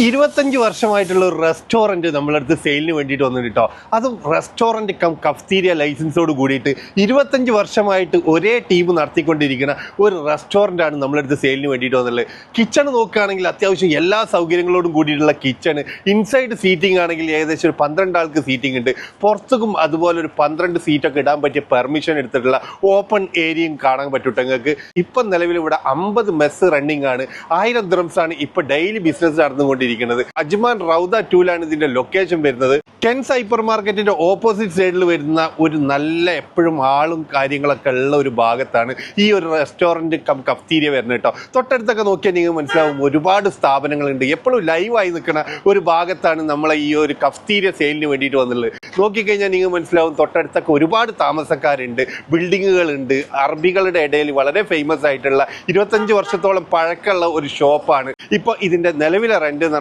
25 വർഷമായിട്ടുള്ള ഒരു റെസ്റ്റോറൻറ്റ് നമ്മളടുത്ത് സെയിലിന് വേണ്ടിയിട്ട് വന്നിട്ട് കേട്ടോ. അതും റെസ്റ്റോറൻറ്റ് കം കഫ്തീരിയ ലൈസൻസോട് കൂടിയിട്ട് 25 വർഷമായിട്ട് ഒരേ ടീം നടത്തിക്കൊണ്ടിരിക്കുന്ന ഒരു റെസ്റ്റോറൻ്റാണ് നമ്മളടുത്ത് സെയിലിന് വേണ്ടിയിട്ട് വന്നുള്ളത്. കിച്ചൺ നോക്കുകയാണെങ്കിൽ അത്യാവശ്യം എല്ലാ സൗകര്യങ്ങളോടും കൂടിയിട്ടുള്ള കിച്ചണ്. ഇൻസൈഡ് സീറ്റിംഗ് ആണെങ്കിൽ ഏകദേശം ഒരു 12 ആൾക്ക് സീറ്റിംഗ് ഉണ്ട്. പുറത്തേക്കും അതുപോലെ ഒരു 12 സീറ്റൊക്കെ ഇടാൻ പറ്റിയ പെർമിഷൻ എടുത്തിട്ടുള്ള ഓപ്പൺ ഏരിയയും കാണാൻ പറ്റും നിങ്ങൾക്ക്. ഇപ്പം നിലവിൽ ഇവിടെ 50 മെസ്സ് റണ്ണിങ് ആണ്. 1000 ദിർഹംസാണ് ഇപ്പം ഡെയിലി ബിസിനസ് നടന്നുകൊണ്ടിരിക്കുന്നത്. അജ്മാൻ റൗദ 2 ഇതിന്റെ ലൊക്കേഷൻ വരുന്നത്. കെൻസ് ഹൈപ്പർ മാർക്കറ്റിന്റെ ഓപ്പോസിറ്റ് സൈഡിൽ വരുന്ന ഒരു നല്ല എപ്പോഴും ആളും കാര്യങ്ങളൊക്കെ ഉള്ള ഒരു ഭാഗത്താണ് ഈ ഒരു റെസ്റ്റോറന്റ് കം കഫ്തീരിയ വരുന്നത് കേട്ടോ. തൊട്ടടുത്തൊക്കെ നോക്കിയാൽ നിങ്ങൾക്ക് മനസ്സിലാവും ഒരുപാട് സ്ഥാപനങ്ങളുണ്ട്. എപ്പോഴും ലൈവായി നിൽക്കുന്ന ഒരു ഭാഗത്താണ് നമ്മളെ ഈ ഒരു കഫ്തീരിയ സെയിലിന് വേണ്ടിയിട്ട് വന്നുള്ളത്. നോക്കിക്കഴിഞ്ഞാൽ നിങ്ങൾക്ക് മനസ്സിലാവും തൊട്ടടുത്തൊക്കെ ഒരുപാട് താമസക്കാരുണ്ട്, ബിൽഡിങ്ങുകളുണ്ട്. അറബികളുടെ ഇടയിൽ വളരെ ഫേമസ് ആയിട്ടുള്ള 25 വർഷത്തോളം പഴക്കമുള്ള ഒരു ഷോപ്പാണ്. ഇപ്പോൾ ഇതിന്റെ നിലവിലെ റെന്റ്